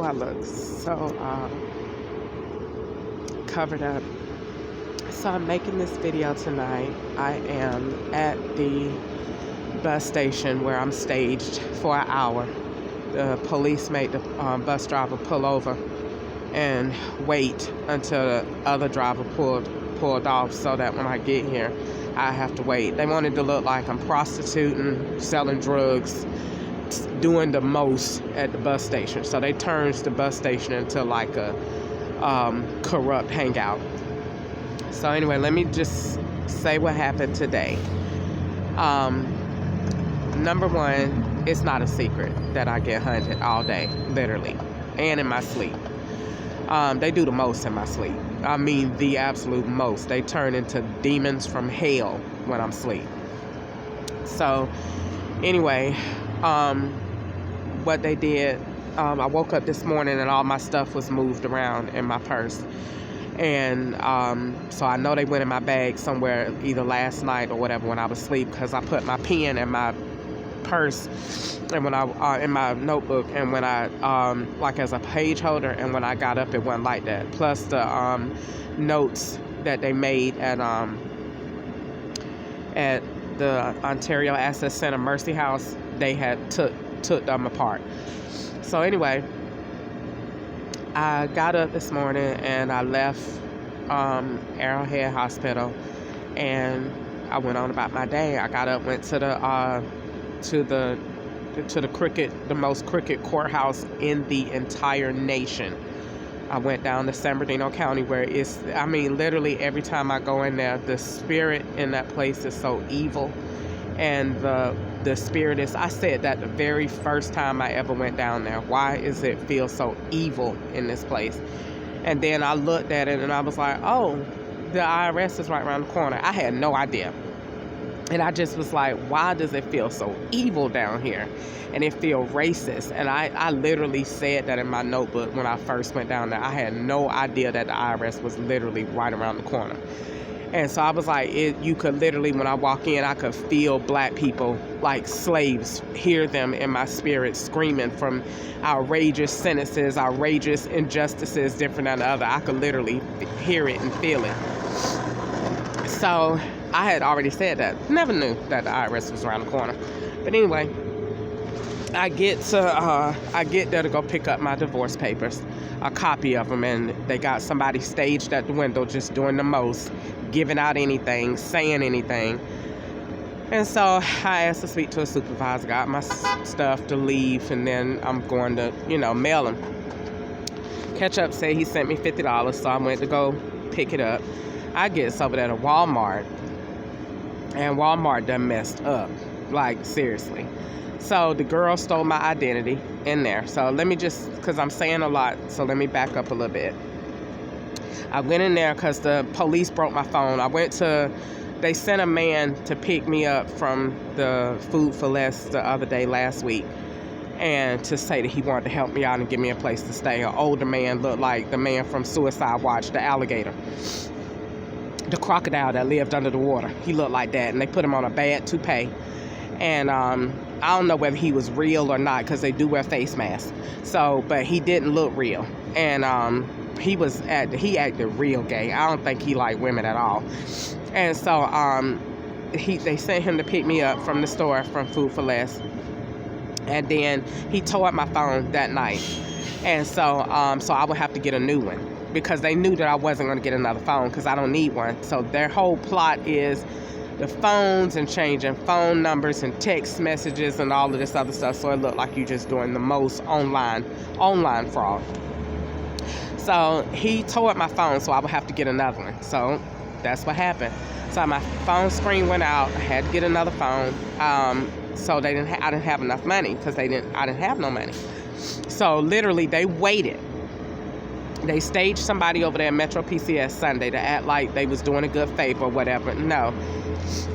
I look so covered up. So I'm making this video tonight. I am at the bus station where I'm staged for an hour. The police made the bus driver pull over and wait until the other driver pulled off, so that when I get here, I have to wait. They wanted to look like I'm prostituting, selling drugs, doing the most at the bus station. So they turned the bus station into like a corrupt hangout. So anyway, let me just say what happened today. Number one, it's not a secret that I get hunted all day, literally, and in my sleep. They do the most in my sleep. I mean, the absolute most. They turn into demons from hell when I'm asleep. So anyway, what they did, I woke up this morning and all my stuff was moved around in my purse. And so I know they went in my bag somewhere either last night or whatever when I was asleep, because I put my pen in my purse and when I in my notebook, and when I like as a page holder, and when I got up it wasn't like that. Plus the notes that they made at the Ontario Access Center Mercy House, they had took them apart. So anyway, I got up this morning and I left Arrowhead Hospital, and I went on about my day. I got up, went to the most crooked courthouse in the entire nation. I went down to San Bernardino County, where it's, I mean, literally every time I go in there, the spirit in that place is so evil. And the spirit is, I said that the very first time I ever went down there, why is it feel so evil in this place? And then I looked at it and I was like, oh, the IRS is right around the corner. I had no idea. And I just was like, why does it feel so evil down here? And it feel racist. And I literally said that in my notebook when I first went down there. I had no idea that the IRS was literally right around the corner. And so I was like, you could literally, when I walk in, I could feel black people like slaves, hear them in my spirit screaming from outrageous sentences, outrageous injustices, different than the other. I could literally hear it and feel it. So I had already said that. Never knew that the IRS was around the corner. But anyway, I get there to go pick up my divorce papers, a copy of them, and they got somebody staged at the window just doing the most, giving out anything, saying anything. And so I asked to speak to a supervisor, got my stuff to leave, and then I'm going to, mail them. Catch up said he sent me $50, so I went to go pick it up. I get over there to Walmart, and Walmart done messed up, like seriously. So the girl stole my identity in there. So let me just, because I'm saying a lot, so let me back up a little bit. I went in there because the police broke my phone. They sent a man to pick me up from the Food for Less the other day last week, and to say that he wanted to help me out and give me a place to stay. An older man, looked like the man from Suicide Watch, the alligator. The crocodile that lived under the water. He looked like that, and they put him on a bad toupee. And I don't know whether he was real or not, because they do wear face masks. So, but he didn't look real. And he acted real gay. I don't think he liked women at all. And so they sent him to pick me up from the store from Food for Less. And then he tore up my phone that night. And so I would have to get a new one, because they knew that I wasn't going to get another phone, because I don't need one. So their whole plot is the phones and changing phone numbers and text messages and all of this other stuff, so it looked like you just doing the most online fraud. So he tore up my phone, so I would have to get another one. So that's what happened. So my phone screen went out. I had to get another phone. So I didn't have enough money, because I didn't have no money. So literally they waited. They staged somebody over there at Metro PCS Sunday to act like they was doing a good favor or whatever. No.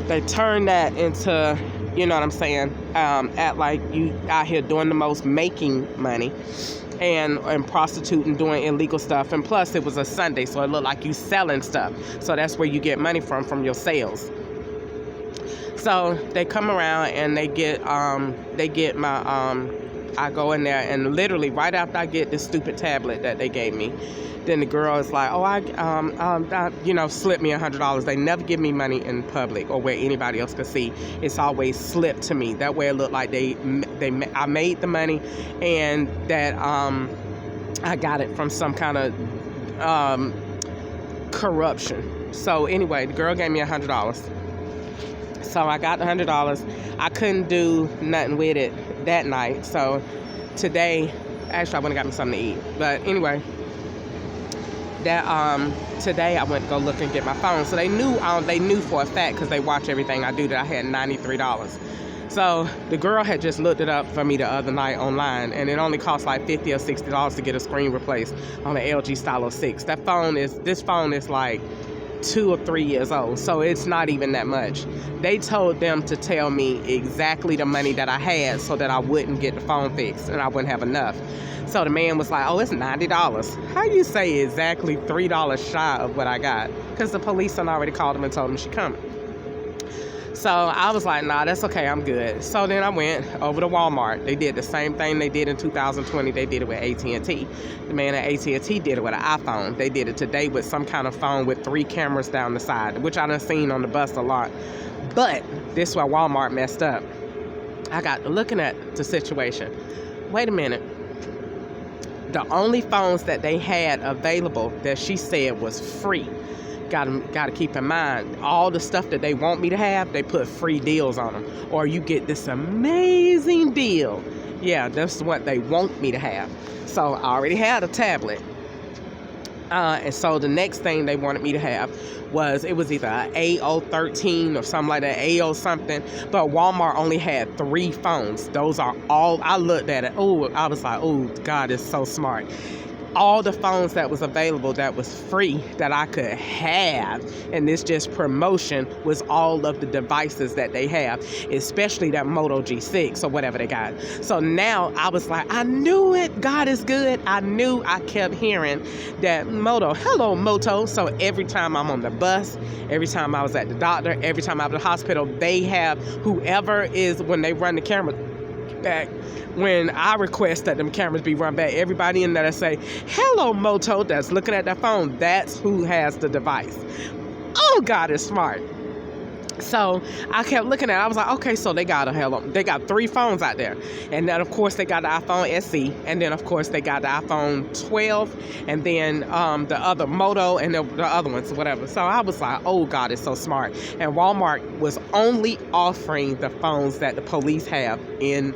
They turned that into, you know what I'm saying, act like you out here doing the most, making money, and prostituting, doing illegal stuff. And plus, it was a Sunday, so it looked like you selling stuff. So that's where you get money from your sales. So they come around and they get my I go in there, and literally right after I get this stupid tablet that they gave me, then the girl is like, oh, slip me $100. They never give me money in public or where anybody else could see. It's always slipped to me. That way it looked like I made the money, and that I got it from some kind of corruption. So anyway, the girl gave me $100. So I got the $100. I couldn't do nothing with it that night. So today, actually, I went and got me something to eat. But anyway, today I went to go look and get my phone. So they knew for a fact, because they watch everything I do, that I had $93. So the girl had just looked it up for me the other night online, and it only cost like $50 or $60 to get a screen replaced on the LG Stylo 6. This phone is like 2 or 3 years old, so it's not even that much. They told them to tell me exactly the money that I had so that I wouldn't get the phone fixed and I wouldn't have enough. So the man was like, oh, it's $90. How you say exactly $3 shy of what I got? Because the police had already called him and told him she coming. So I was like, nah, that's okay, I'm good. So then I went over to Walmart. They did the same thing they did in 2020. They did it with AT&T. The man at AT&T did it with an iPhone. They did it today with some kind of phone with 3 cameras down the side, which I done seen on the bus a lot. But this is where Walmart messed up. I got looking at the situation. Wait a minute. The only phones that they had available that she said was free. Gotta keep in mind, all the stuff that they want me to have, they put free deals on them. Or you get this amazing deal. Yeah, that's what they want me to have. So I already had a tablet. And so the next thing they wanted me to have it was either an AO13 or something like that, AO something. But Walmart only had 3 phones. Those are all, I looked at it. Oh, I was like, oh, God, it's so smart. All the phones that was available that was free that I could have, and this just promotion, was all of the devices that they have, especially that Moto G6 or whatever they got. So now I was like, I knew it. God is good. I kept hearing that hello Moto. So every time I'm on the bus, every time I was at the doctor, every time I was at the hospital, they have whoever is, when they run the camera back, when I request that them cameras be run back, everybody in there that say, hello Moto, that's looking at that phone, that's who has the device. Oh, God is smart. So I kept looking at it. I was like, okay, so they got 3 phones out there. And then, of course, they got the iPhone SE. And then, of course, they got the iPhone 12. And then the other Moto and the other ones, whatever. So I was like, oh, God, it's so smart. And Walmart was only offering the phones that the police have in